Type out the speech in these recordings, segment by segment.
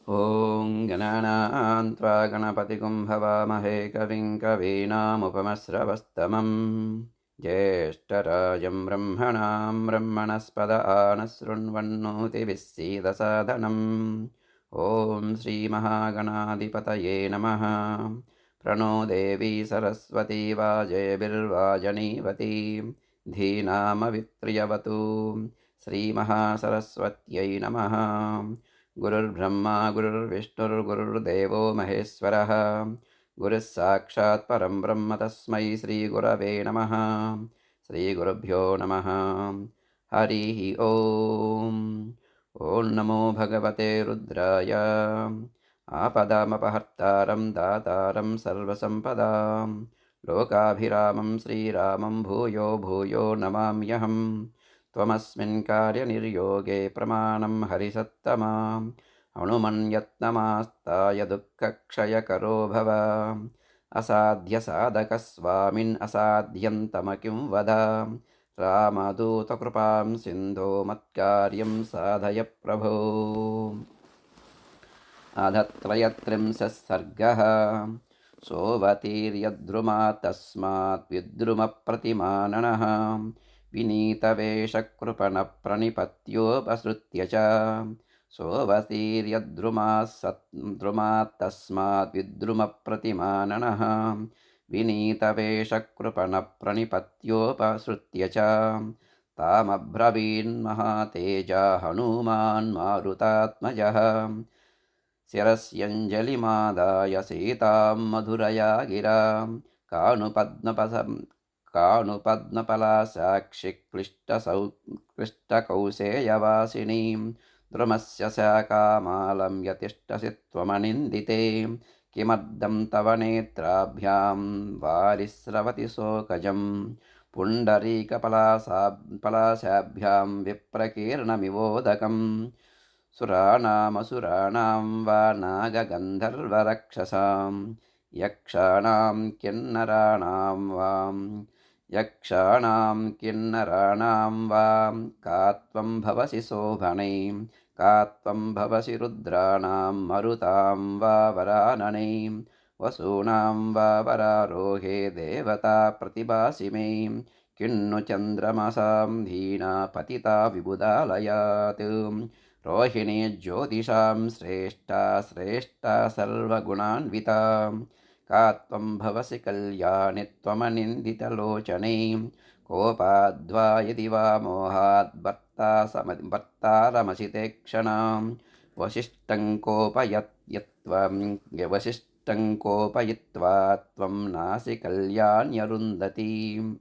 ॐ गणानां त्वा गणपतिगुं भवामहे कविं कवीनामुपमस्रवस्तमं ज्येष्ठराजं ब्रह्मणां ब्रह्मणस्पद आनशृण्वन्नोतिभिस्सीदसादनम् ॐ श्रीमहागणाधिपतये नमः। प्रणो देवी सरस्वती वाजयभिर्वाजनीवती धीनामवित्र्यवतु श्रीमहासरस्वत्यै नमः। गुरुर्ब्रह्मा गुरुर्विष्णुर्गुरुर्देवो महेश्वरः गुरुः साक्षात् परं ब्रह्म तस्मै श्रीगुरवे नमः। श्रीगुरुभ्यो नमः। हरिः ॐ। ॐ नमो भगवते रुद्राय आपदामपहर्तारं दातारं सर्वसम्पदां लोकाभिरामं श्रीरामं भूयो भूयो नमाम्यहम्। त्वमस्मिन् कार्यनिर्योगे प्रमाणं हरिसत्तमा अणुमन्यत्नमास्ताय दुःखक्षयकरो भव। असाध्यसाधकस्वामिन् असाध्यन्तमकिं वद। रामदूतकृपां सिन्धो मत्कार्यं साधय प्रभो। अधत्रयत्रिंशः सर्गः। सोऽवतीर्यद्रुमात् तस्मात् विद्रुमप्रतिमाननः विनीतवेषकृपणप्रणिपत्योपसृत्य च। सोऽवतीर्यद्रुमात् तस्मात् विद्रुमप्रतिमाननः विनीतवेषकृपणप्रणिपत्योपसृत्य च। तामब्रवीन्महातेजा हनूमान् मारुतात्मजः शिरस्यञ्जलिमादाय सीतां मधुरया गिरां कानुपद्मपलासाक्षि क्लिष्टकौसेयवासिनीं द्रुमस्य शाकामालं यतिष्ठसि त्वमनिन्दिते। किमर्थं तव नेत्राभ्यां वारिस्रवति शोकजं पुण्डरीकपलाशाभ्यां विप्रकीर्णमिवोदकम्। सुराणामसुराणां वा नागगन्धर्वरक्षसां यक्षाणां किन्नराणां का त्वं भवसि शोभने। का त्वं भवसि रुद्राणां मरुतां वा वरानने। वसूनां वा वरारोहे देवता प्रतिभासि मे। किन्नु चन्द्रमसां धीना पतिता विबुधालयात्। रोहिणी ज्योतिषां श्रेष्ठा श्रेष्ठा सर्वगुणान्विता। का त्वं भवसि कल्याणि त्वमनिन्दितलोचने। कोपाद्वा यदि वा मोहात् भर्तारमसि ते क्षणां। वसिष्ठं कोपयित्वा त्वं नासि कल्याण्यरुन्धतीम्।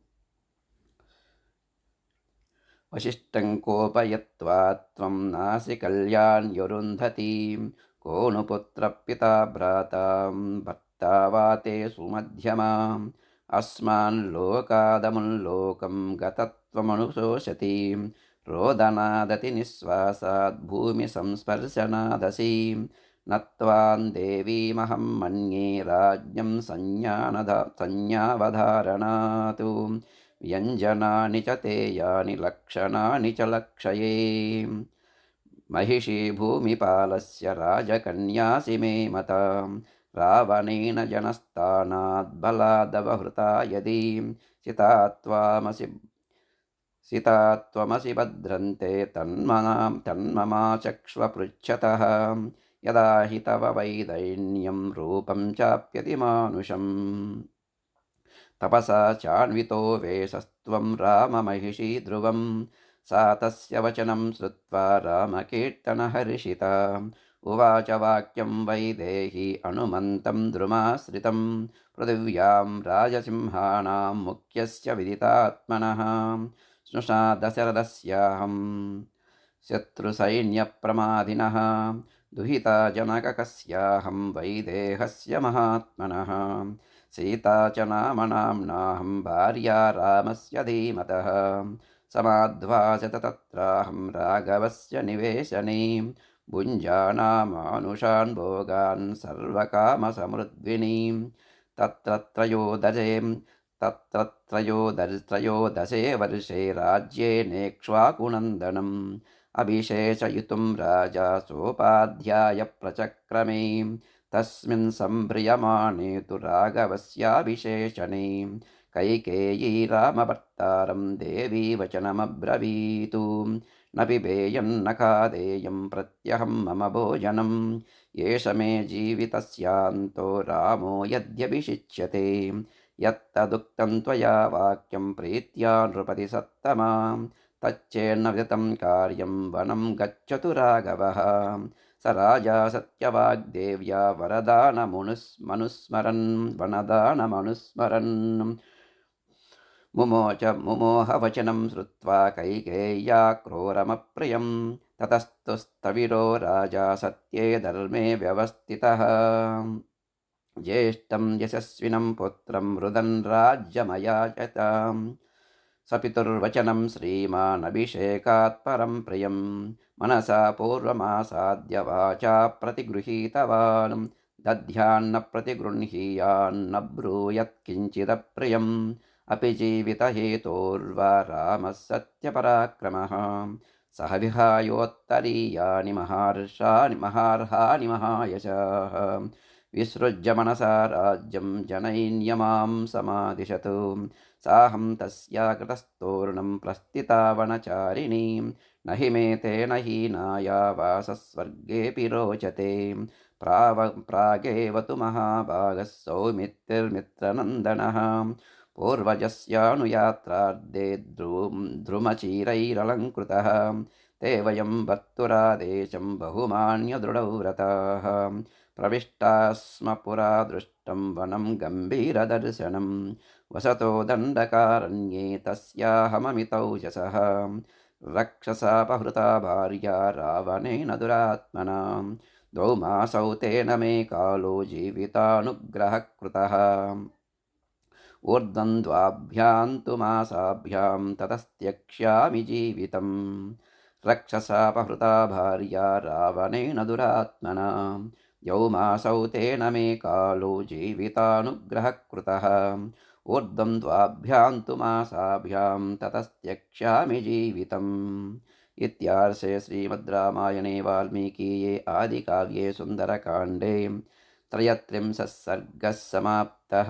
वसिष्ठं कोपयित्वा त्वं नासि कल्याण्यरुन्धतीं। को नु पुत्रपिता भ्राता भर्ता वा ते सुमध्यमाम्। अस्मान् लोकादमुल्लोकं गतत्वमनुशोषति। रोदनादतिनिःश्वासात् भूमिसंस्पर्शनादसि। न त्वां देवीमहं मन्ये राज्ञं संज्ञावधारणात्। व्यञ्जनानि च ते यानि लक्षणानि च लक्षये। महिषी भूमिपालस्य राजकन्यासि मे मता। रावणेन जनस्थानात् बलादपहृता यदि। सिता त्वमसि भद्रन्ते तन्ममा चक्ष्वपृच्छतः। यदा हि तव वैदैन्यं रूपं चाप्यतिमानुषम्। तपसा चान्वितो वेशस्त्वं राममहिषी ध्रुवं। सा तस्य वचनं श्रुत्वा रामकीर्तनहर्षिता। उवाच वाक्यं वैदेही हनुमन्तं द्रुमाश्रितं। पृथिव्यां राजसिंहानां मुख्यस्य विदितात्मनः। स्नुषा दशरथस्याहं शत्रुसैन्यप्रमादिनः। दुहिता जनककस्याहं वैदेहस्य महात्मनः। सीता च नाम्नाहं भार्या रामस्य धीमतः। समाध्वासत तत्राहं राघवस्य निवेशने। भुञ्जानामानुषान् भोगान् सर्वकामसमृद्धिनीं। तत्र त्रयोदशे वर्षे राज्ये नेक्ष्वाकुनन्दनम्। अभिषेचयितुं राजा सोपाध्याय प्रचक्रमे तस्मिन् सम्भ्रियमाणे तु राघवस्याभिषेचने कैकेयी रामभर्तारं देवी वचनमब्रवीतु न पिबेयन्न खादेयं प्रत्यहं मम भोजनं एष मे जीवितस्यान्तो रामो यद्यभिषिच्यते यत्तदुक्तं त्वया वाक्यं प्रीत्या नृपति सत्तमा तच्चेन्न विदतं कार्यं वनं गच्छतु राघवः स राजा सत्यवाग्देव्या वरदानमनुस्मरन् मुमोहवचनं श्रुत्वा कैकेय्या क्रोरमप्रियं ततस्तु स्थविरो राजा सत्ये धर्मे व्यवस्थितः ज्येष्ठं यशस्विनं पुत्रं रुदन् राज्यमयाचतां सपितुर्वचनं श्रीमानभिषेकात् परं प्रियं मनसा पूर्वमासाद्य वाचा प्रतिगृहीतवान् दध्यान्न प्रतिगृह्णीयान्न ब्रूयत् किञ्चिदप्रियम् अपि जीवितहेतोर्वा रामः सत्यपराक्रमः सह विहायोत्तरीयानि महार्हानि महायशाः विसृज्य मनसा राज्यं जनैन्यमां समादिशतु साहं तस्या कृतस्तोर्णं प्रस्थिता वनचारिणीं न हि मे तेन हीनाया वासस्वर्गेऽपि रोचते प्रागेव तु महाभागः सौमित्रिर्मित्रनन्दनः पूर्वजस्यानुयात्रार्धे द्रुमचीरैरलङ्कृतः ते वयं वत्तुरादेशं बहुमान्यदृढौ व्रताः प्रविष्टा स्म पुरा दृष्टं वनं गम्भीरदर्शनं वसतो दण्डकारण्ये तस्याहममितौजसः रक्षसापहृता भार्या रावणेन दुरात्मना 2 मासौ तेन मे कालो जीवितानुग्रहः कृतः ऊर्ध्वन्द्वाभ्यां तु मासाभ्यां ततस्त्यक्ष्यामि जीवितं रक्षसापहृता भार्या रावणेन दुरात्मना 2 मासौ तेन मे कालो जीवितानुग्रहः कृतः ऊर्ध्वन्द्वाभ्यां तु मासाभ्यां ततस्त्यक्ष्यामि जीवितम् इत्यार्षे श्रीमद् रामायणे वाल्मीकीये आदिकाव्ये सुन्दरकाण्डे 33 सर्गः समाप्तः।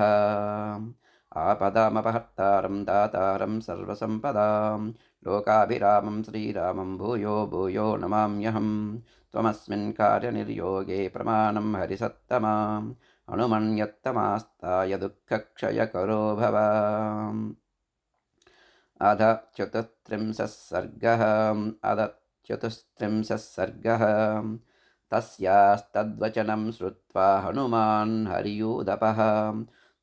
आपदामपहर्तारं दातारं सर्वसम्पदां लोकाभिरामं श्रीरामं भूयो भूयो नमाम्यहं त्वमस्मिन् कार्यनिर्योगे प्रमाणं हरिसत्तमा हनुमन्यत्तमास्ताय दुःखक्षयकरो भव। अध चतुस्त्रिंशः सर्गः तस्यास्तद्वचनं श्रुत्वा हनुमान् हर्यूदपः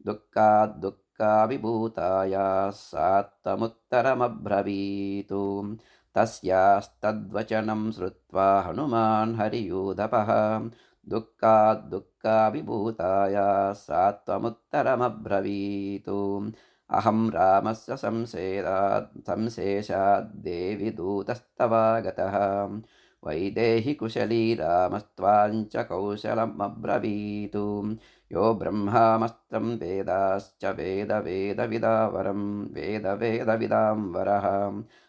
दुःखाद्दुःखाभिभूताया सात्वमुत्तरमब्रवीतु तस्यास्तद्वचनं श्रुत्वा हनुमान् हर्यूदपः दुःखाद्दुःखाभिभूताया सात्वमुत्तरमब्रवीतु अहं रामस्य संशेषाद्देवि दूतस्तवागतः वैदेहि कुशली रामस्त्वाञ्च कौशलमब्रवीतु यो ब्रह्मामस्त्रं वेदाश्च वेदविदां वरः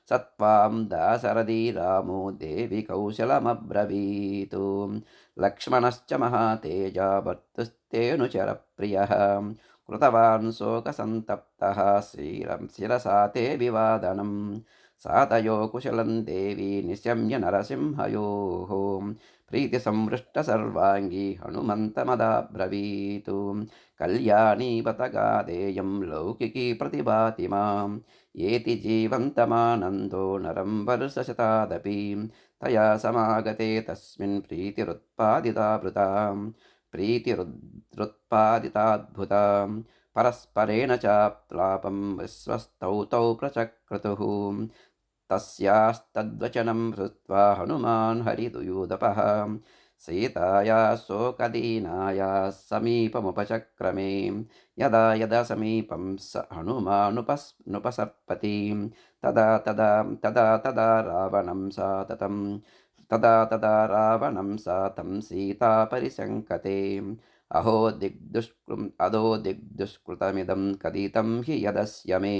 सत्वां दाशरथी रामो देवि कौशलमब्रवीतु लक्ष्मणश्च महातेजा भर्तुस्तेऽनुचरप्रियः कृतवान् शोकसन्तप्तः शिरसा ते विवादनं सातयो कुशलं देवी निशम्य नरसिंहयोः प्रीतिसंवृष्टसर्वाङ्गी हनुमन्तमदाब्रवीतु कल्याणी बत गादेयं लौकिकी प्रतिभाति मां येति जीवन्तमानन्दो नरं वर्षशतादपि तया समागते तस्मिन् प्रीतिरुत्पादिताद्भुतां परस्परेण चाप्लापं विश्वस्तौ तौ प्रचक्रतुः तस्यास्तद्वचनं श्रुत्वा हनुमान् हरिदुयूदपः सीताया शोकदीनाया समीपमुपचक्रमे यदा यदा समीपं स हनुमानुपसर्पति तदा तदा रावणं साततं सीता परिशङ्कते अधो दिग्दुष्कृतमिदं कथितं हि यदस्य मे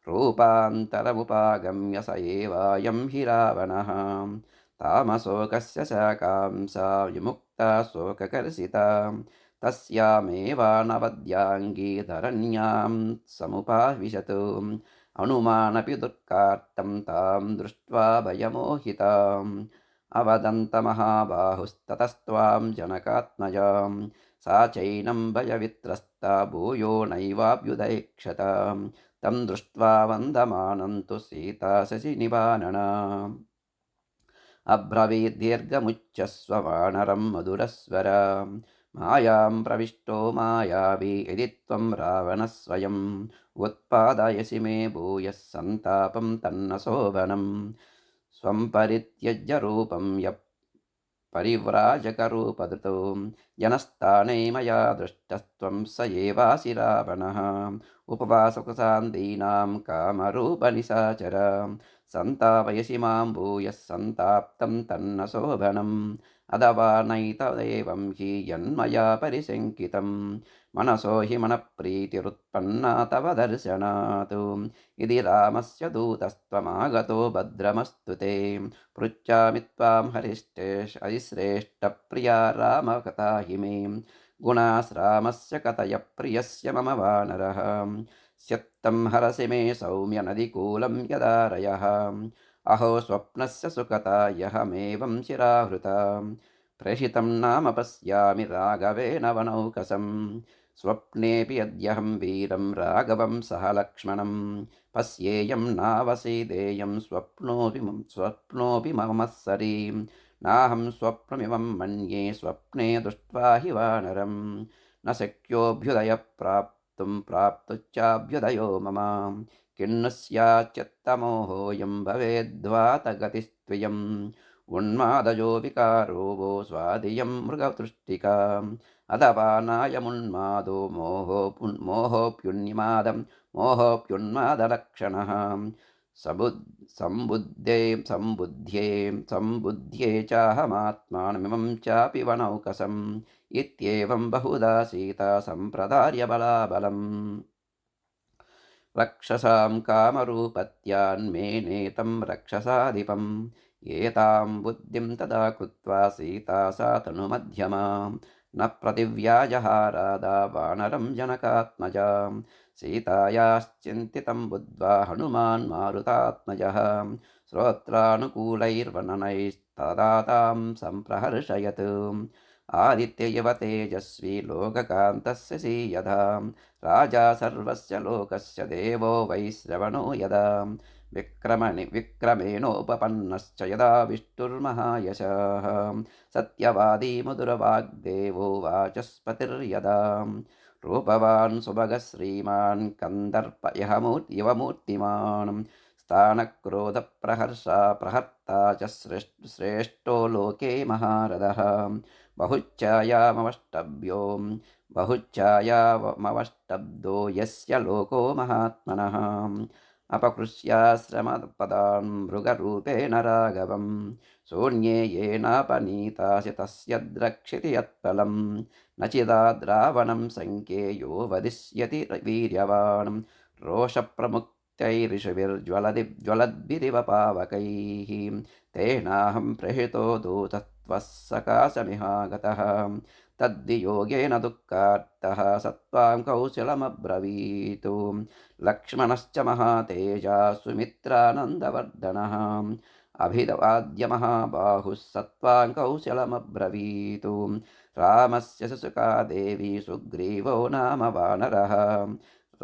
रूपान्तरमुपागम्य स एवायं हि रावणः तामशोकस्य शाखां सा विमुक्ता शोककर्षिता तस्यामेवानवद्याङ्गी धरण्यां समुपाविशत् हनुमानपि दुःखार्तं तां दृष्ट्वा भयमोहिताम् अवदन्तमहाबाहुस्ततस्त्वां जनकात्मजां सा चैनं भयवित्रस्ता भूयो नैवाभ्युदैक्षत तं दृष्ट्वा वन्दमानं तु सीता शशिनिवारणा अब्रवीद्दीर्घमुच्चस्व वानरं मधुरस्वर मायां प्रविष्टो मायावी यदि त्वं रावणः स्वयम् उत्पादयसि मे भूयः सन्तापं तन्न शोभनम् स्वं परित्यज्य रूपं यः परिव्राजकरूपधृतो जनस्थाने मया दृष्टस्त्वं स एवासि रावणः उपवासकुशान्दीनां कामरूपनिशाचर सन्तापयसि मां भूयः सन्ताप्तं तन्न शोभनम् अथवा नैतदेवं हि यन्मया परिशङ्कितं मनसो हि मनःप्रीतिरुत्पन्ना तव दर्शनात् इति रामस्य दूतस्त्वमागतो भद्रमस्तु ते पृच्छामि त्वां हरिश्रेष्ठप्रिया रामकथा हि मे गुणाश्रामस्य कथय प्रियस्य मम वानरः स्यत्तं हरसि मे सौम्य नदीकूलं यदारयः अहो स्वप्नस्य सुखता यहमेवं चिराहृता प्रेषितं नाम पश्यामि राघवेन वनौकसं स्वप्नेऽपि यद्यहं वीरं राघवं सह लक्ष्मणं पश्येयं नावसीदेयं स्वप्नोऽपि ममत्सरी नाहं स्वप्नमिमं मन्ये स्वप्ने दृष्ट्वा हि वानरं न शक्योऽभ्युदयप्राप्तुं प्राप्तुश्चाभ्युदयो मम किन्नु स्याच्चित्तमोहोऽयं भवेद्वातगतिस्त्वयम् उन्मादयो विकारो वो स्वादियं मृगतृष्टिका अथवा नायमुन्मादो मोहोऽप्युन्मादलक्षणः सम्बुध्ये चाहमात्मानमिमं चापि वनौकसम् इत्येवं बहुधा सीता सम्प्रदार्य बलाबलम् रक्षसां कामरूपत्यान्मेनेतं रक्षसाधिपम् एतां बुद्धिं तदा कृत्वा सीता सा तनुमध्यमा न प्रतिव्याजहारादा वानरं जनकात्मजां सीतायाश्चिन्तितं बुद्ध्वा हनुमान् मारुतात्मजः श्रोत्रानुकूलैर्वर्णनैस्तदा तां सम्प्रहर्षयत् आदित्य इव तेजस्वी लोककान्तस्य यथा राजा सर्वस्य लोकस्य देवो वैश्रवणो यदा विक्रमेणोपपन्नश्च यदा विष्णुर्महायशः सत्यवादी मधुरवाग्देवो वाचस्पतिर्यदा रूपवान् सुभगः श्रीमान् कन्दर्प इव मूर्तिमान् स्थानक्रोधप्रहर्षा प्रहर्ता च श्रेष्ठो लोके महारथः बहुच्छायामवष्टभ्यो यस्य लोको महात्मनः अपकृष्याश्रमपदान् मृगरूपेण राघवं शून्ये येनापनीतासि तस्य द्रक्षिति यत्फलं न चिदाद्रावणं सङ्ख्येयो वदिष्यति वीर्यवान् रोषप्रमुक्तैरिषुभिर्ज्वलद्भिरिव पावकैः तेनाहं प्रेषितो दूतत्वः सकाशमिहागतः तद्वियोगेन दुःखार्तः सत्त्वां कौशलमब्रवीत् लक्ष्मणश्च महातेजा सुमित्रानन्दवर्धनः अभिवाद्य महाबाहुः सत्त्वां कौशलमब्रवीत् रामस्य शुशुका देवी सुग्रीवो नाम वानरः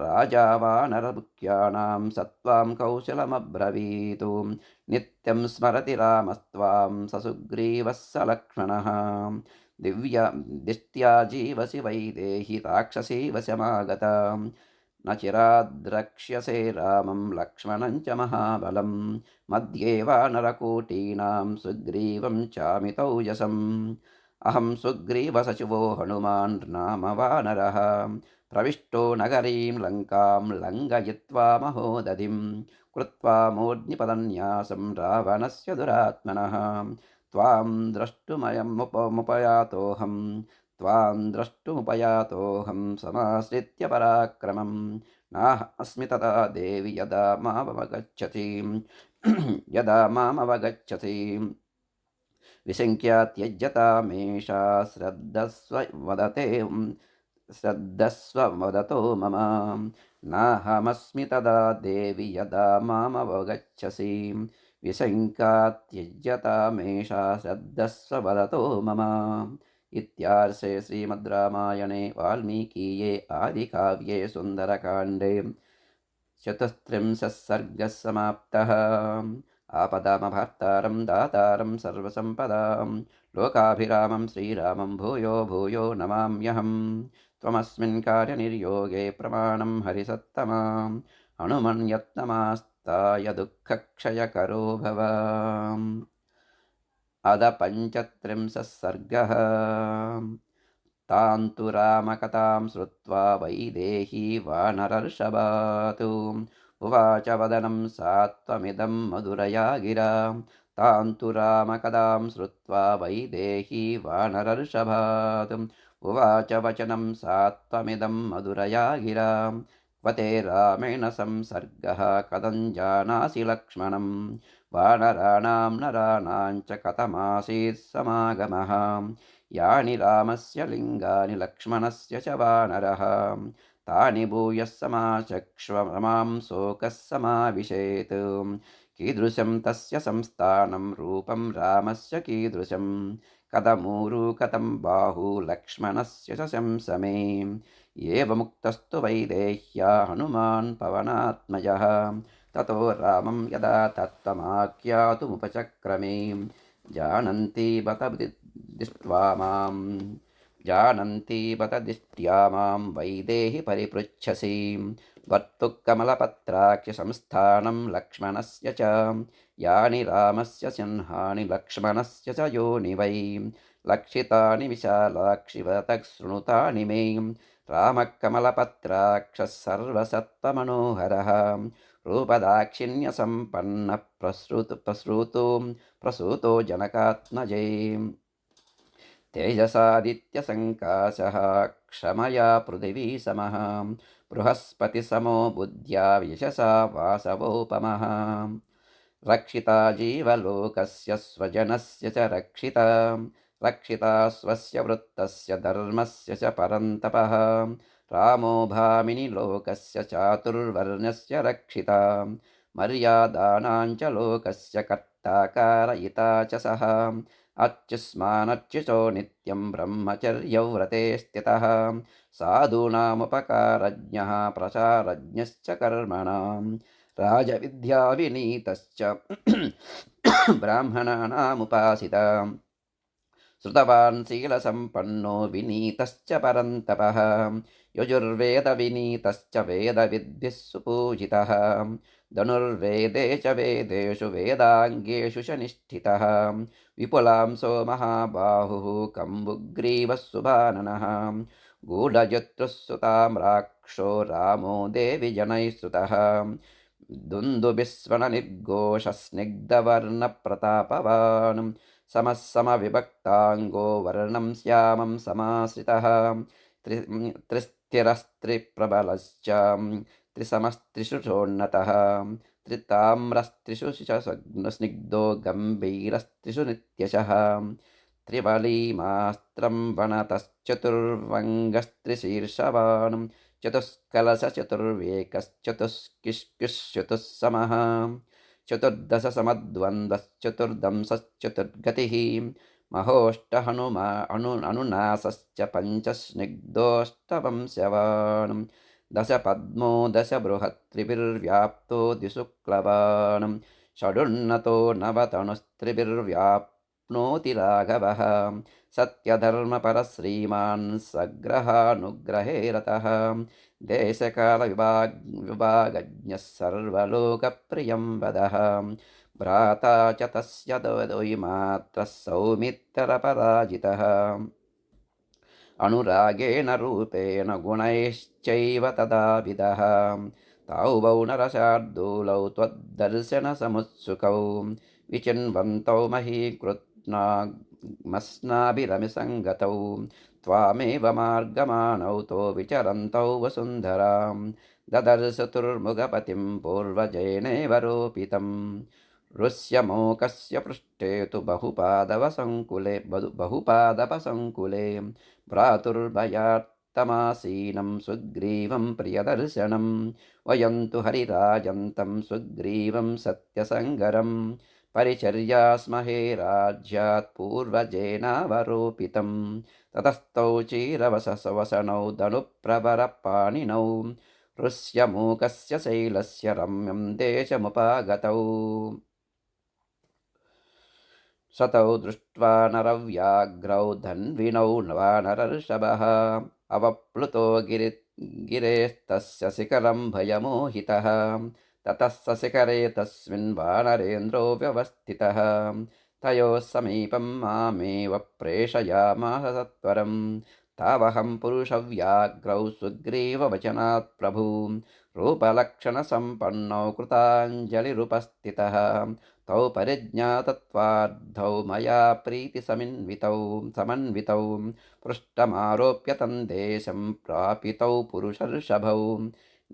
राजा वानरमुख्यानां सत्त्वां कौशलमब्रवीत् नित्यं स्मरति रामस्त्वां स सुग्रीवः स लक्ष्मणः दिष्ट्या जीवसि वैदेहि राक्षसी वशमागता न चिराद्रक्ष्यसे रामं लक्ष्मणं च महाबलं मध्ये वानरकोटीनां सुग्रीवं चामितौजसम् अहं सुग्रीवसचिवो हनुमान् नाम वानरः प्रविष्टो नगरीं लङ्कां लङ्घयित्वा महोदधिं कृत्वा मूर्ध्निपदन्यासं रावणस्य दुरात्मनः त्वां द्रष्टुमयमुपयातोऽहं त्वां द्रष्टुमुपयातोऽहं समाश्रित्य पराक्रमं नाहमस्मि तदा देवि यदा मामवगच्छति यदा मामवगच्छति विशङ्क्या त्यज्यतामेषा श्रद्धस्व वदतो मम नाहमस्मि तदा देवि यदा मामवगच्छसि विशङ्का त्यज्यतामेषा श्रद्धस्व वदतो मम इत्यार्षे श्रीमद् रामायणे वाल्मीकीये आदिकाव्ये सुन्दरकाण्डे 34 सर्गः समाप्तः। आपदामभर्तारं दातारं सर्वसम्पदां लोकाभिरामं श्रीरामं भूयो भूयो नमाम्यहं त्वमस्मिन् कार्यनिर्योगे प्रमाणं हरिसत्तमां हनुमन्यत्नमास्ताय दुःखक्षयकरो भव। अद 35 सर्गः। तान्तु रामकथां श्रुत्वा वैदेही वानरर्षभातु उवाच वदनं सा त्वमिदं मधुरया गिरा। तान्तु रामकथां श्रुत्वा वैदेही वानरर्षभातु उवाच वचनं सा त्वमिदं मधुरया गिरा। क्व ते रामेण संसर्गः कथं जानासि लक्ष्मणं वानराणां नराणां च कथमासीत् समागमः। यानि रामस्य लिङ्गानि लक्ष्मणस्य च वानरः तानि भूयः समाचक्ष्व मां शोकः समाविशेत्। कीदृशं तस्य संस्थानं रूपं रामस्य कीदृशं कथमूरु कथं बाहु लक्ष्मणस्य च शंसमे। एवमुक्तस्तु वैदेह्या हनुमान् पवनात्मजः ततो रामं यदा तत्त्वमाख्यातुमुपचक्रमे। जानन्ति बत दिष्ट्या मां वैदेहि परिपृच्छसि वर्तुः कमलपत्राख्य संस्थानं लक्ष्मणस्य च यानि रामस्य सिंहानि लक्ष्मणस्य च योनि वै लक्षितानि विशालाक्षि वदतः शृणुतानि मे। रामः कमलपत्राक्षः सर्वसत्त्वमनोहरः रूपदाक्षिण्यसम्पन्नः प्रसूतो जनकात्मजे। तेजसादित्यसङ्काशः क्षमया पृथिवी समः बृहस्पतिसमो बुद्ध्या यशसा वासवोपमः। रक्षिता जीवलोकस्य स्वजनस्य च रक्षिता स्वस्य वृत्तस्य धर्मस्य च परन्तपः। रामो भामिनि लोकस्य चातुर्वर्ण्यस्य रक्षिता मर्यादानां च लोकस्य कर्ता कारयिता च सः। अच्युष्मानच्युतो नित्यं ब्रह्मचर्यव्रते स्थितः साधूनामुपकारज्ञः प्रचारज्ञश्च कर्मणां राजविद्याविनीतश्च ब्राह्मणानामुपासिता श्रुतवान् शीलसम्पन्नो विनीतश्च परन्तपः। यजुर्वेदविनीतश्च वेदविद्भिः सुपूजितः धनुर्वेदे च वेदेषु वेदाङ्गेषु च निष्ठितः। विपुलांसो महाबाहुः कम्बुग्रीवः सुभाननः गूढजत्रुः सुताम्राक्षो रामो देवि जनैः श्रुतः। दुन्दुभिस्वननिर्घोषस्निग्धवर्णप्रतापवान् समः समविभक्ताङ्गो वर्णं श्यामं समाश्रितः। त्रिस्थिरस्त्रिप्रबलश्च त्रिसमस्त्रिषु चोन्नतः त्रिताम्रस्त्रिषु च स्निग्धो गम्भीरस्त्रिषु नित्यशः। त्रिबलीमास्त्रं वनतश्चतुर्वङ्गस्त्रिशीर्षवान् चतुष्कलशचतुर्वेकश्चतुष्किष्किश्चतुस्समः चतुर्दशसमद्वन्द्वश्चतुर्दंशश्चतुर्गतिः महोष्टहनुनासश्च पञ्चस्निग्धोष्टवंशवान् दशपद्मो दशबृहत्त्रिभिर्व्याप्तो द्विशुक्लवान् षडुन्नतो नवतनुस्त्रिभिर्व्याप्नोति राघवः। सत्यधर्मपरश्रीमान् सग्रहानुग्रहे रतः देशकालविभागज्ञः सर्वलोकप्रियं वदः। भ्राता च तस्य द्वयमात्रः सौमित्रपराजितः अनुरागेण रूपेण गुणैश्चैव तदाविदः। तावौ नरशार्दूलौ त्वद्दर्शनसमुत्सुकौ विचिन्वन्तौ मस्नाभिरमिसङ्गतौ त्वामेव मार्गमानौ तो विचरन्तौ वसुन्धरां ददर्श तुर्मुगपतिं पूर्वजेनेव रोपितम् ऋष्यमोकस्य पृष्ठे तु बहुपादपसङ्कुले भ्रातुर्भयात्तमासीनं सुग्रीवं प्रियदर्शनं वयं तु हरिराजन्तं सुग्रीवं सत्यसङ्गरं परिचर्यास्महे राज्यात् पूर्वजेनावरोपितं ततस्तौ चिरवसनौ धनुप्रवरपाणिनौ ऋष्यमूकस्य शैलस्य रम्यं देशमुपागतौ सतौ दृष्ट्वा नरव्याघ्रौ धन्विनौ वानरर्षभः अवप्लुतो गिरेस्तस्य शिखरं भयमोहितः ततः सशिखरे तस्मिन् वानरेन्द्रो व्यवस्थितः तयोः समीपं मामेव प्रेषयामास सत्वरं तावहं पुरुषव्याघ्रौ सुग्रीववचनात् प्रभु रूपलक्षणसम्पन्नौ कृताञ्जलिरुपस्थितः तौ परिज्ञातत्वाद्धौ मया समन्वितौ पृष्ठमारोप्य तं देशं प्रापितौ पुरुषर्षभौ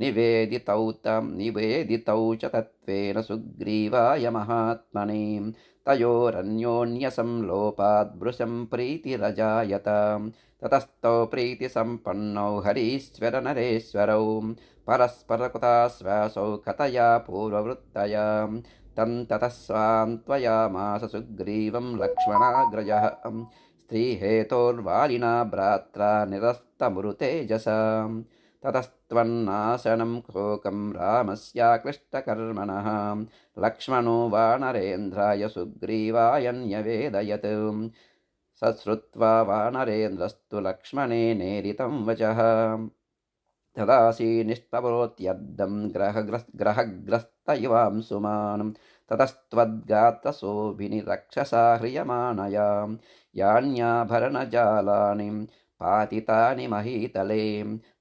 निवेदितौ च तत्त्वेन सुग्रीवाय महात्मने तयोरन्योन्यसंलोपाद्भृशं प्रीतिरजायत ततस्तौ प्रीतिसम्पन्नौ हरीश्वर नरेश्वरौ परस्परकृताश्वासौ कथया पूर्ववृत्तया तं ततः स्वान्त्वयामास सुग्रीवं लक्ष्मणाग्रजः स्त्रीहेतोर्वालिना भ्रात्रा निरस्तमरुतेजसा ततस्त्वन्नाशनं शोकं रामस्याक्लिष्टकर्मणः लक्ष्मणो वानरेन्द्राय सुग्रीवाय न्यवेदयत् सश्रुत्वा वानरेन्द्रस्तु लक्ष्मणे नेरितं वचः तदासी निष्पवरोत्यर्धं ग्रहग्रस्त इवांशुमानं ततस्त्वद्गात्रशोभिनि रक्षसा ह्रियमाणया यान्याभरणजालानि पातितानि महीतले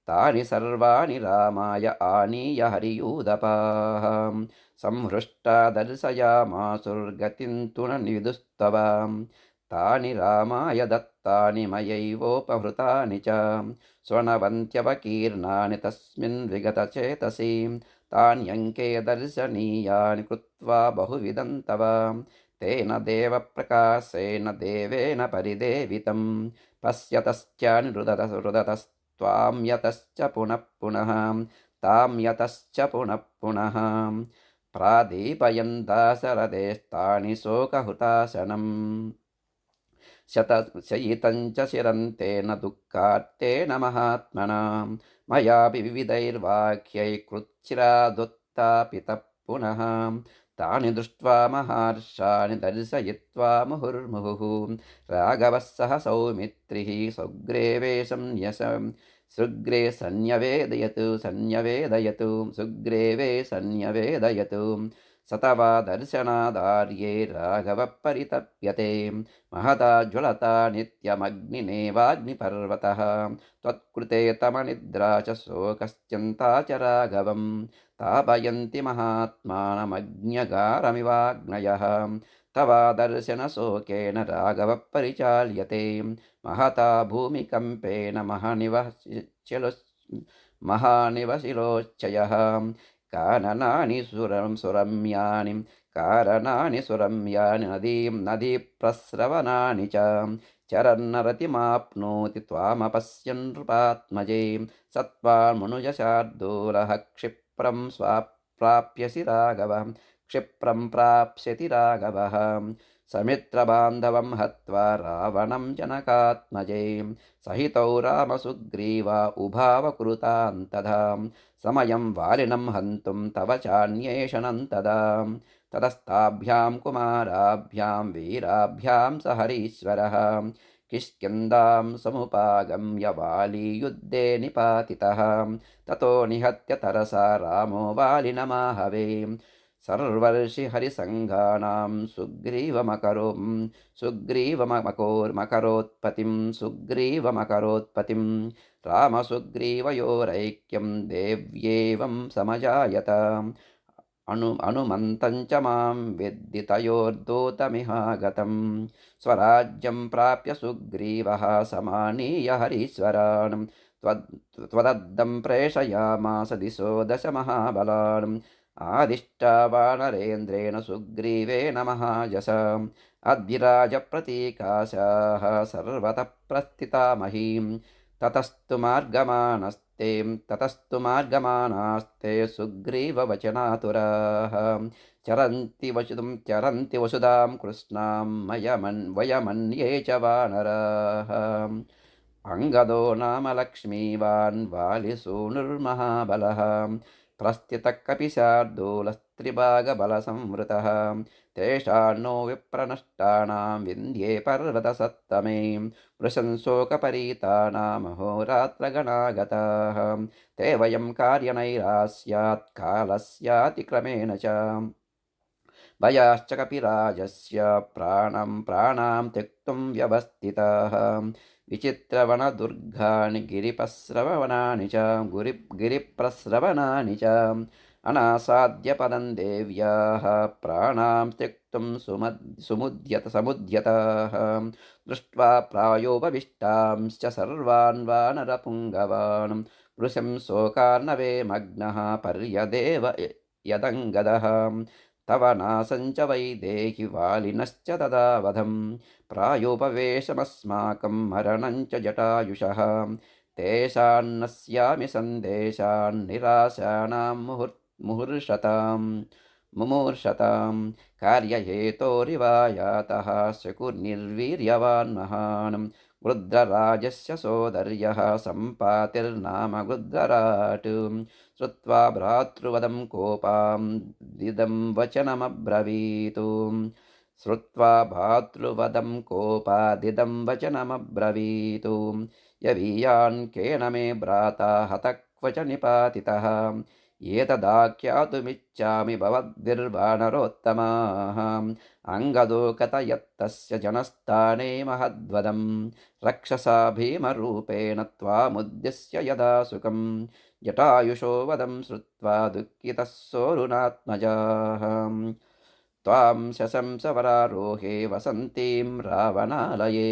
तानि सर्वाणि रामाय आनीय हरियूदपाः संहृष्टा दर्शयामासुर्गतिं तु न निदुस्तवां तानि रामाय दत्तानि मयैवोपहृतानि च स्वर्णवन्त्यवकीर्णानि तस्मिन् विगतचेतसि तान्यङ्के दर्शनीयानि कृत्वा बहुविधं तव तेन देवप्रकाशेन देवेन परिदेवितं पश्यतश्चानिरुदतस्त्वां यतश्च पुनः पुनः तां यतश्च पुनः पुनः प्रादीपयन् दाशरथेस्तानि शोकहुताशनम् शयितं च शिरन्तेन दुःखार्तेन महात्मना मयापि विविधैर्वाक्यैः कृच्छिरादुत्थापितः पुनः तानि दृष्ट्वा महर्षाणि दर्शयित्वा मुहुर्मुहुः राघवः सह सौमित्रिः सुग्रीवे सन्यवेदयतु सतवा दर्शनादार्ये राघवः परितप्यते महता ज्वलता नित्यमग्निनेवाग्निपर्वतः त्वत्कृते तमनिद्रा च शोकश्चिन्ता च राघवं तापयन्ति महात्मानमग्न्यगारमिवाग्नयः तवा दर्शनशोकेन राघवः परिचाल्यते महता भूमिकम्पेन महानिवशिलोच्चयः कारणानि सुरम्यानि नदीप्रस्रवणानि च चरन्नरतिमाप्नोति त्वामपश्यन् नृपात्मजे सत्त्वान्मनुजशार्दूलः क्षिप्रं प्राप्स्यति राघवः समित्रबान्धवं हत्वा रावणं जनकात्मजे सहितौ रामसुग्रीवा उभावकुरुतान्तदा समयं वालिनं हन्तुं तव चान्येषणं तदा ततस्ताभ्यां कुमाराभ्यां वीराभ्यां स हरीश्वरः किष्किन्धां समुपागम्य वाली युद्धे निपातितः ततो निहत्य तरसा रामो वालिनमाहवे सर्वर्षि हरिसङ्घानां सुग्रीवमकरोत्पत्तिं रामसुग्रीवयोरैक्यं देव्येवं समजायत अनुमन्तं च मां विद्धि तयोर्दूतमिहागतं स्वराज्यं प्राप्य सुग्रीवः समानीय हरीश्वरान् त्वदद्धं प्रेषयामास दिशो दशमहाबलान् आदिष्टावानरेन्द्रेण सुग्रीवेण महायशा अद्विराजप्रतीकाशाः सर्वतः प्रस्थिता महीं ततस्तु मार्गमानास्ते सुग्रीववचनातुराः चरन्ति वसुधां कृष्णां वयमन्ये च वानराः अंगदो नाम लक्ष्मीवान् वालिसूनुर्महाबलः प्रस्थितः कपिशार्दूलस्त्रिभागबलसंवृतः तेषान्नो विप्रनष्टानां विन्ध्ये पर्वतसत्तमे वृशंशोकपरीतानामहोरात्रगणागताः ते वयं कार्यनैरास्यात् कालस्यातिक्रमेण च भयाश्च कपिराजस्य प्राणां त्यक्तुं व्यवस्थिताः विचित्रवनदुर्गाणि गिरिप्रस्रवणानि च अनासाद्यपदं देव्याः प्राणां त्यक्तुं समुद्यताः दृष्ट्वा प्रायोपविष्टांश्च सर्वान् वानरपुङ्गवान् वृषं शोकार्णवे मग्नः पर्यदेव यदङ्गदः तव नासञ्च वैदेहि वालिनश्च तदा वधं प्रायोपवेशमस्माकं मरणञ्च जटायुषः तेषान्नस्यामि सन्देशान् निराशानां मुमूर्षतां कार्यहेतोरिवायातः शकुनिर्वीर्यवान् महान् गृध्रराजस्य सोदर्यः सम्पातिर्नाम गृध्रराट् श्रुत्वा भ्रातृवदं कोपादिदं वचनमब्रवीत् यवीयान् केन मे भ्राता हतः क्वच निपातितः एतदाख्यातुमिच्छामि भवद्भिर्वानरोत्तमाः अंगदो कथयत्तस्य जनस्थाने महद्वदं रक्षसा भीमरूपेण त्वामुद्दिश्य यदा सुखं जटायुषो वदं श्रुत्वा दुःखितः सोरुणात्मजाः त्वां शशंस वरारोहे वसन्तीं रावणालये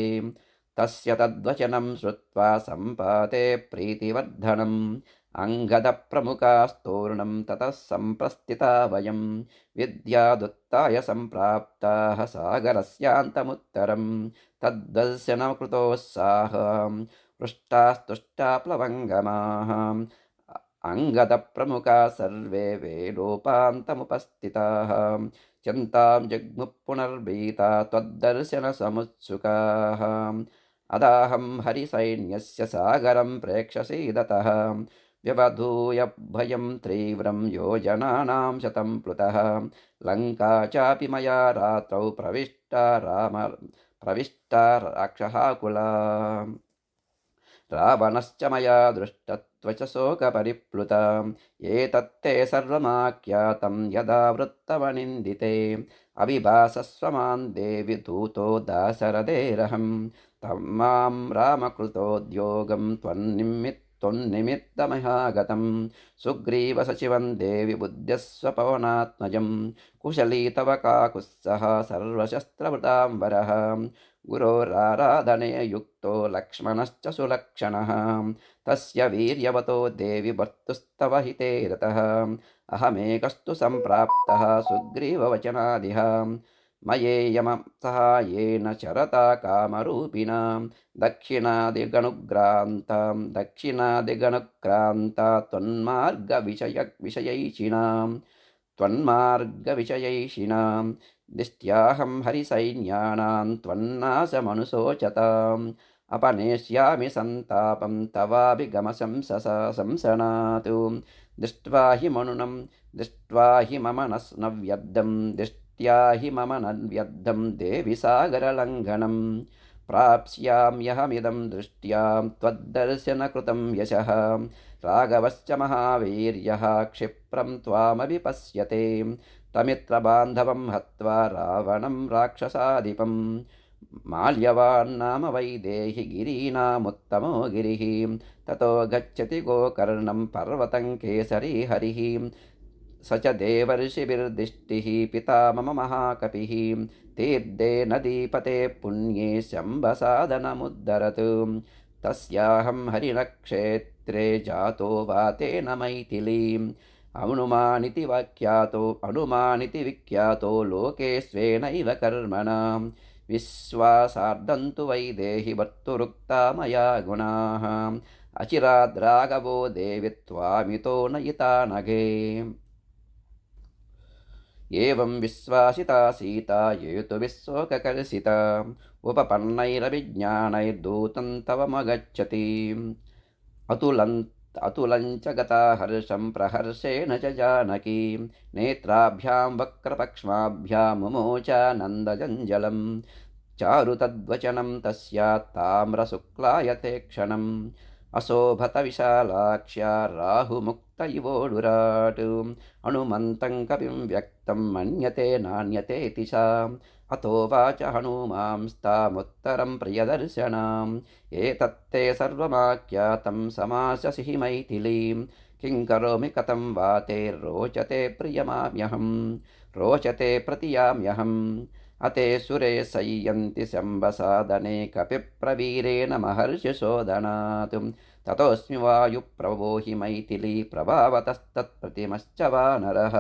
तस्य तद्वचनं श्रुत्वा सम्पाते प्रीतिवर्धनम् अंगदप्रमुखास्तूर्णं ततः सम्प्रस्थिता वयं विद्यादुत्थाय सम्प्राप्ताः सागरस्यान्तमुत्तरं तद्दर्शनकृतोत्साहं पृष्टास्तुष्टा प्लवङ्गमाः अंगदप्रमुखाः सर्वे वेलोपान्तमुपस्थिताः चिन्तां जग्मुः पुनर्भीता त्वद्दर्शनसमुत्सुकाः अदाहं हरिसैन्यस्य सागरं प्रेक्षसीदतः व्यवधूय भयं तीव्रं योजनानां शतं प्लुतः लङ्का चापि मया रात्रौ प्रविष्टा राक्षसाकुला रावणश्च मया दृष्टत्वच शोकपरिप्लुता एतत्ते सर्वमाख्यातं यदा वृत्तमनिन्दिते अभिभासस्व मां देवि दूतो दाशरथेरहं तमां रामकृतोद्योगं त्वन्निमित्तमहागतं सुग्रीवसचिवं देवि बुद्ध्यस्व पवनात्मजं कुशली तव काकुत्सः सर्वशस्त्रवृताम्बरः गुरोराराधने युक्तो लक्ष्मणश्च सुलक्षणः तस्य वीर्यवतो देवि भर्तुस्तव हिते रतः अहमेकस्तु सम्प्राप्तः सुग्रीववचनादिह मयेयम सहायेन चरता कामरूपिणा दक्षिणादिगनुक्रान्ता त्वन्मार्गविषयैषिणां दिष्ट्याहं हरिसैन्यानां त्वन्नाशमनुशोचताम् अपनेष्यामि सन्तापं तवाभिगमशंसनात् दृष्ट्वा हि मम न व्यर्थं दृष्ट्या हि मम न व्यर्थं देवि सागरलङ्घनं प्राप्स्याम्यहमिदं दृष्ट्यां त्वद्दर्शनकृतं यशः राघवश्च महावीर्यः क्षिप्रं त्वामभिपश्यते तमित्रबान्धवं हत्वा रावणं राक्षसाधिपं माल्यवान्नाम वैदेहि गिरीनामुत्तमो गिरिः ततो गच्छति गोकर्णं पर्वतं केसरी हरिः स च देवर्षिभिर्दिष्टिः पिता मम महाकपिः तीर्थे नदीपते पुण्ये शम्भसाधनमुद्धरत् तस्याहं हरिणक्षेत्रे जातो वा तेन मैथिलीम् अनुमानिति विख्यातो लोके स्वेनैव कर्मणा विश्वासार्धं तु वैदेहि वर्तुरुक्ता मया गुणाः अचिराद्राघवो देवि त्वामितो नयिता नगे एवं विश्वासिता सीता येतुभिश्शोककर्षिता उपपन्नैरभिज्ञानैर्दूतं तवमगच्छति अतुलञ्च गता हर्षं प्रहर्षेण च जानकी नेत्राभ्यां वक्रपक्ष्माभ्यां मुमोचानन्दजञ्जलं चारु तद्वचनं तस्या ताम्रशुक्लायते क्षणम् अशोभत विशालाक्ष्या राहुमुक्त इवोडुराट् हनुमन्तं कपिं व्यक्तं मन्यते नान्यतेति सा अथोवाच हनूमांस्तामुत्तरं प्रियदर्शनाम् एतत्ते सर्वमाख्यातं समास्यसि मैथिलीं किं करोमि कथं वा ते रोचते प्रियमाम्यहं रोचते प्रतियाम्यहम् अते सुरे सय्यन्ति शम्भसाधने कपिप्रवीरेण महर्षिशोधनात् ततोऽस्मि वायुप्रभो हि मैथिली प्रभावतस्तत्प्रतिमश्च वानरः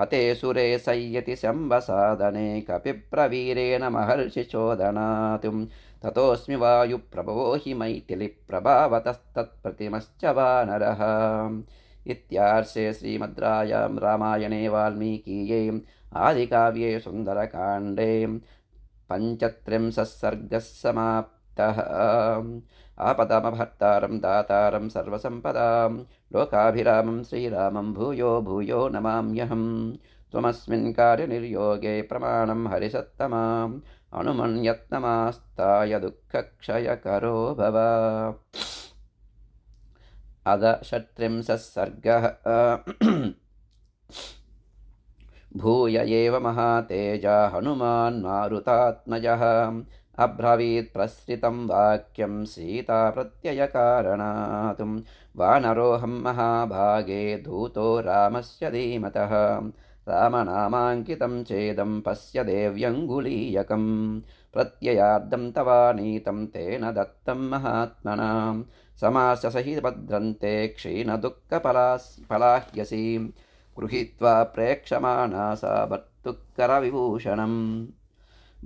अते सुरे सय्यति शम्भसाधने कपिप्रवीरेण महर्षिशोधनात् ततोऽस्मि वायुप्रभो हि मैथिली प्रभावतस्तत्प्रतिमश्च वानरः इत्यार्षे श्रीमद्रामायणे वाल्मीकीये आदिकाव्ये सुन्दरकाण्डे 35 सर्गः समाप्तः। आपदामभर्तारं दातारं सर्वसम्पदां लोकाभिरामं श्रीरामं भूयो भूयो नमाम्यहं। त्वमस्मिन् कार्यनिर्योगे प्रमाणं हरिसत्तमां हनुमन्यत्नमास्ताय दुःखक्षयकरो भव। अद 36 सर्गः। भूय एव महातेजा हनुमान् मारुतात्मजः अब्रवीत् प्रसृतं वाक्यं सीता प्रत्ययकारणात् वानरोऽहं महाभागे दूतो रामस्य धीमतः रामनामाङ्कितं चेदं पश्य देव्यङ्गुलीयकं प्रत्ययार्धं तवानीतं तेन दत्तं महात्मना समास्य सहि भद्रन्ते क्षीणदुःखपलाह्यसि गृहीत्वा प्रेक्षमाणा सा भर्तुकरविभूषणं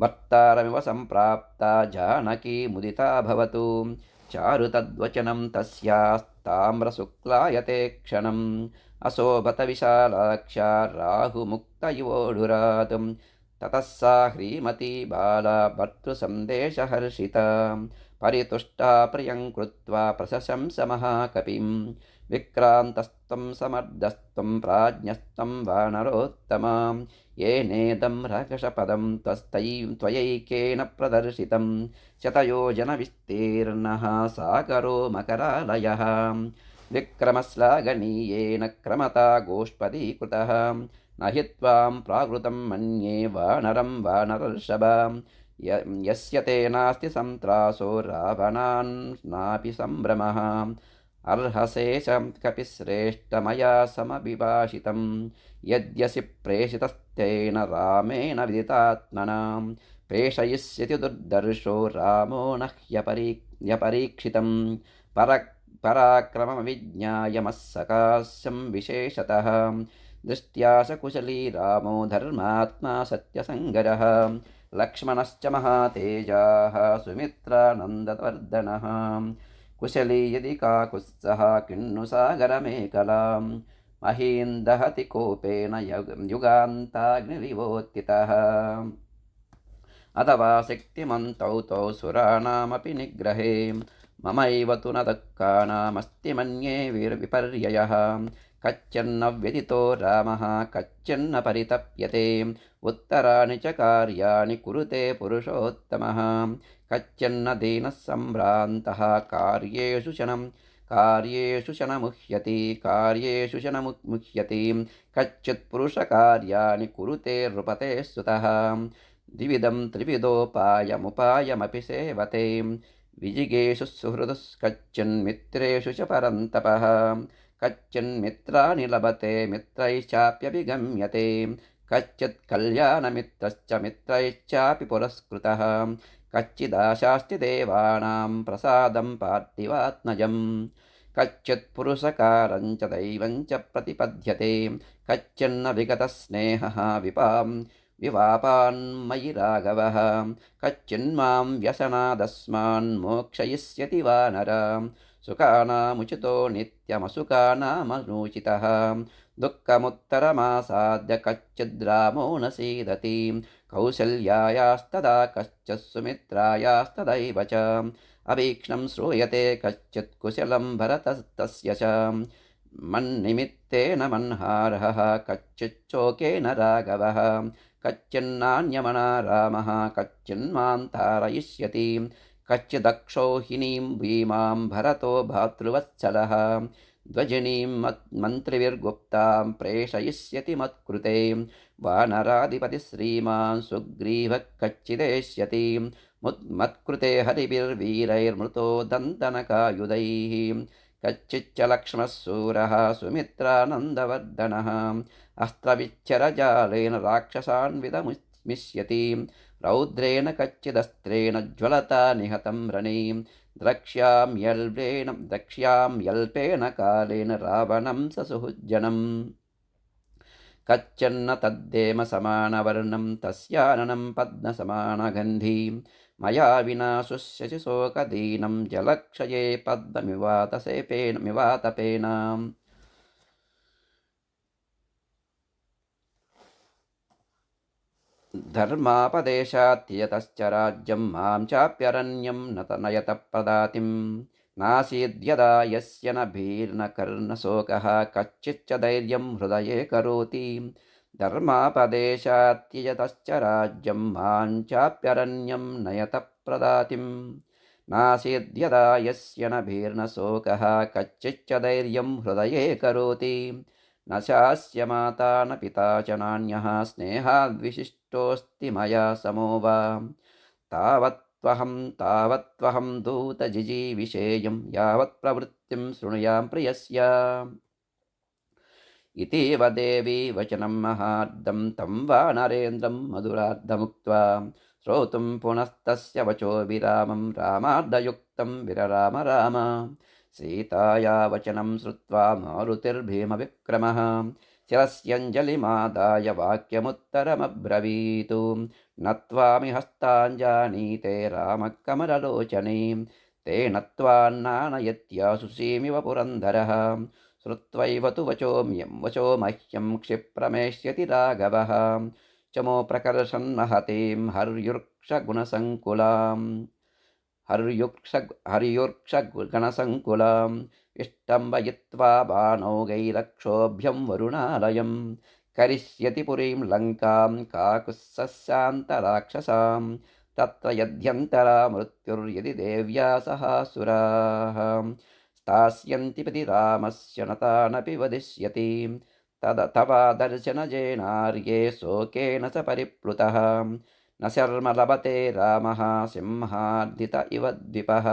भर्तारमिव सम्प्राप्ता जानकी मुदिता भवतु चारु तद्वचनं तस्यास्ताम्रशुक्लायते क्षणम् अशोभत विशालाक्षा राहुमुक्त इवोढुरात् ततः सा ह्रीमती बाला भर्तृसन्देशहर्षिता परितुष्टा प्रियं कृत्वा प्रशशंस महाकपिं विक्रान्तस्तं समर्दस्तं प्राज्ञस्तं वानरोत्तमां येनेदं राक्षसपदं त्वयैकेन प्रदर्शितं शतयोजनविस्तीर्णः सागरो मकरालयः विक्रमश्लाघनीयेन क्रमता गोष्पदीकृतः न हि त्वां प्राकृतं मन्ये वानरं वानरर्षभं यस्य ते नास्ति सन्त्रासो रावणान्नापि सम्भ्रमः अर्हसेशं कपिश्रेष्ठ मया समभिभाषितं यद्यसि प्रेषितस्तेन रामेण विदितात्मना प्रेषयिष्यति दुर्दर्शो रामो न ह्यपरीक्षितं पराक्रमविज्ञायमस्सकास्यं विशेषतः दृष्ट्या स कुशली रामो धर्मात्मा सत्यसङ्गरः लक्ष्मणश्च महातेजाः सुमित्रानन्दवर्धनः कुशली यदि काकुत्सः किन्नु सागरमेकलां महीन्दहति कोपेन युगान्ताग्निरिवोत्थितः अथवा शक्तिमन्तौ तौ सुराणामपि निग्रहे ममैव तु न दक्कानामस्ति मन्ये वीरविपर्ययः कच्चन्न व्यतितो रामः कच्चन्न परितप्यते उत्तराणि च कार्याणि कुरुते पुरुषोत्तमः कच्चन्न दीनः सम्भ्रान्तः कार्येषु शनमुह्यति कच्चित् पुरुषकार्याणि कुरुते नृपते सुतः द्विविधं त्रिविधोपायमुपायमपि सेवते विजिगेषु सुहृदुः कच्चिन्मित्रेषु च परन्तपः कच्चिन्मित्राणि लभते मित्रैश्चाप्यभिगम्यते कच्चित् कल्याणमित्रश्च मित्रैश्चापि पुरस्कृतः कच्चिदाशास्ति देवानां प्रसादं पार्थिवात्मजम् कच्चित् पुरुषकारञ्च दैवञ्च प्रतिपद्यते कच्चिन्न विगतस्नेहः विवापान्मयि राघवः कच्चिन्मां व्यसनादस्मान्मोक्षयिष्यति वानर सुखानामुचितो नित्यमसुखानामनूचितः दुःखमुत्तरमासाद्य कच्चिद्रामो न सीदति कौसल्यायास्तदा कश्चित् सुमित्रायास्तदैव च अभीक्ष्णं श्रूयते कच्चित् कुशलं भरतस्तस्य च मन्निमित्तेन मन्हारः कच्चिच्चोकेन राघवः कच्चिन्नान्यमना रामः कच्चिन्मां तारयिष्यति कच्चिदक्षौहिणीं भीमां भरतो भातृवत्सलः ध्वजिनीं मन्त्रिभिर्गुप्तां प्रेषयिष्यति मत्कृते वानराधिपति श्रीमान् सुग्रीवः कच्चिदेष्यति मत्कृते हरिभिर्वीरैर्मृतो दन्तनकायुधैः कच्चिच्च लक्ष्मणशूरः सुमित्रानन्दवर्धनः अस्त्रविच्छरजालेन राक्षसान् विदमिष्यति रौद्रेण कच्चिदस्त्रेण ज्वलता निहतं रणे द्रक्ष्याम्यल्पेन कालेन रावणं ससुहृज्जनम् कच्चन्न तद्देम समानवर्णं तस्याननं पद्मसमानगन्धी मया विना शुष्यसि शोकदीनं जलक्षये पद्ममिवातपेन धर्मापदेशात्यतश्च राज्यं मां चाप्यरण्यं नयत प्रदातिं नासीद्यदा यस्य न भीर्न कर्णशोकः कच्चिच्च धैर्यं हृदये करोति धर्मापदेशात्यतश्च राज्यं मां चाप्यरण्यं नयत प्रदातिं नासीद्यदा यस्य न भीर्न शोकः कच्चिच्च धैर्यं हृदये करोति न चास्य माता न पिता च नान्यः स्नेहाद्विशिष्टोऽस्ति मया समो वा तावत्त्वहं दूतजिजीविषेयं यावत् प्रवृत्तिं शृणुयां प्रियस्य इतीव देवी वचनं महार्दं तं वानरेन्द्रं मधुरार्धमुक्त्वा श्रोतुं पुनस्तस्य वचो विरामं रामार्धयुक्तं विरराम राम सीताया वचनं श्रुत्वा मारुतिर्भीमविक्रमः शिरस्यञ्जलिमादाय वाक्यमुत्तरमब्रवीतु नत्वामि हस्ताञ्जानीते रामः कमललोचने तेन त्वान्नानयत्याशुषीमिव पुरन्दरः श्रुत्वैव तु वचो मह्यं क्षिप्रमेष्यति राघवः चमो प्रकर्षन्महतीं हर्युक्षगणसङ्कुलाम् इष्टं वयित्वा बाणौगैरक्षोभ्यं वरुणालयं करिष्यति पुरीं लङ्कां काकुत्स्थस्यान्तराक्षसां तत्र यद्यन्तरा मृत्युर्यदि देव्या सहासुराः स्थास्यन्ति पति रामस्य नतानपि वदिष्यति तवादर्शनजेनार्ये शोकेन स परिप्लुतः न शर्म लभते रामः सिंहार्दित इव द्विपः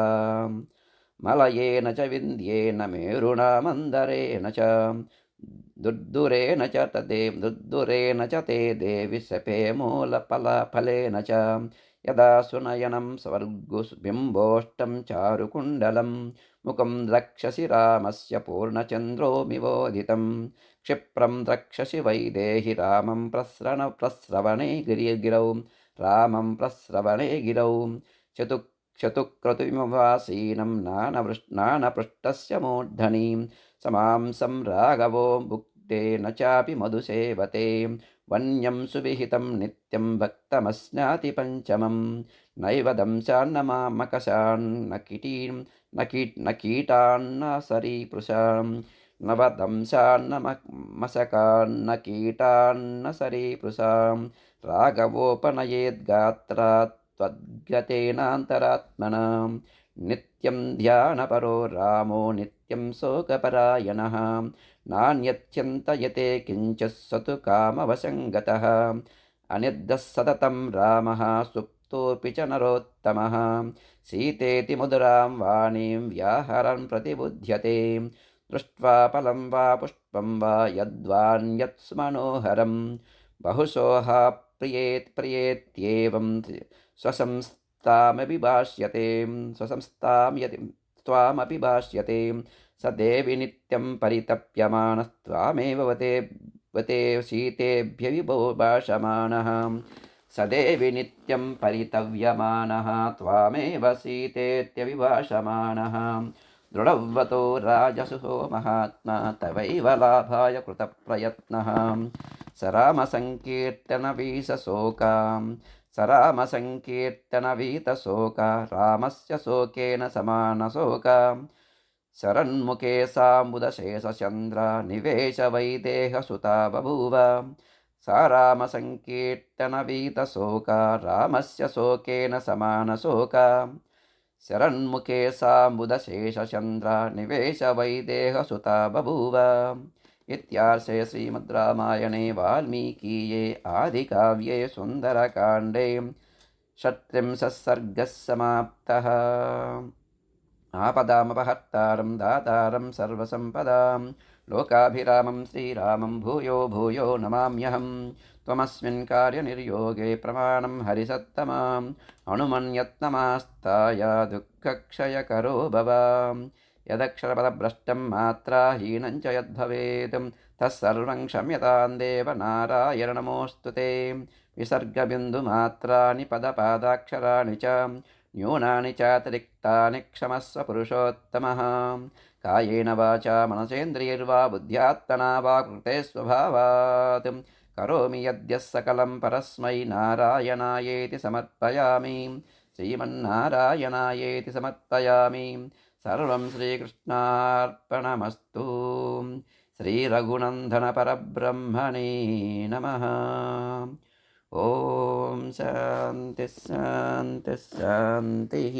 मलयेन च विन्द्येन मेरुणा मन्दरेण च दुर्दुरेण च ते देवि शपे मूलफलेन च यदा सुनयनं स्वर्गुबिम्बोष्टं चारुकुण्डलं मुखं द्रक्षसि रामस्य पूर्णचन्द्रोमिवोदितं क्षिप्रं द्रक्षसि वैदेहि रामं प्रस्रवणे गिरौ रामं प्रस्रवणे गिरौ शतुक्रतुमिवासीनं नानपृष्ठस्य मूर्धनीं समांसं राघवो भुक्ते न चापि मधुसेवते वन्यं सुविहितं नित्यं भक्तमस्नाति पञ्चमं नैव दंशान्न मामकशान्न कीटान्न सरीपृशां नवदंशान्न मशकान्न कीटान्न सरीपृशां राघवोपनयेद्गात्रात् त्वद्गतेनान्तरात्मना नित्यं ध्यानपरो रामो नित्यं शोकपरायणः नान्यत्यन्तयते किञ्चित् स तु कामवशङ्गतः अनिद्रः सततं रामः सुप्तोऽपि च नरोत्तमः सीतेति मधुरां वाणीं व्याहरन् प्रतिबुध्यते दृष्ट्वा फलं वा पुष्पं वा यद्वान्यत् मनोहरं बहुशोः प्रियेत्येवं स्वसंस्थां यदि त्वामपि भाष्यते स देवि नित्यं परितप्यमानस्त्वामेव वते शीतेभ्यविभो भाषमाणः स देवि नित्यं परितव्यमानः त्वामेव सीतेत्यविभाषमाणः दृढव्रतो राजसुहो महात्मा तवैव लाभाय कृतप्रयत्नः स रामसङ्कीर्तनवीतशोका रामस्य शोकेन समानशोका शरन्मुखे साम्बुदशेषचन्द्रा निवेश वैदेहसुता बभूव सा रामसङ्कीर्तनवीतशोका रामस्य शोकेन समानशोका शरन्मुखे साम्बुदशेषचन्द्रा निवेश वैदेहसुता बभूव इत्यार्षे श्रीमद् रामायणे वाल्मीकीये आदिकाव्ये सुन्दरकाण्डे 37 सर्गः समाप्तः। आपदामपहर्तारं दातारं सर्वसम्पदां लोकाभिरामं श्रीरामं भूयो भूयो नमाम्यहं त्वमस्मिन् कार्यनिर्योगे प्रमाणं हरिसत्तमां हनुमन्यत्नमास्ताय दुःखक्षयकरो भव यदक्षरपदभ्रष्टं मात्राहीनं च यद्भवेत् तत्सर्वं क्षम्यतां देव नारायण नमोऽस्तु ते विसर्गबिन्दुमात्राणि पदपादाक्षराणि च न्यूनानि चातिरिक्तानि क्षमस्व पुरुषोत्तमः कायेन वाचा मनसेन्द्रियैर्वा बुद्ध्यात्मना वा कृते स्वभावात् करोमि यद्यः सकलं परस्मै नारायणायेति समर्पयामि श्रीमन्नारायणायेति समर्पयामि सर्वं श्रीकृष्णार्पणमस्तु। श्रीरघुनन्दनपरब्रह्मणे नमः। ॐ शान्तिः शान्तिः शान्तिः।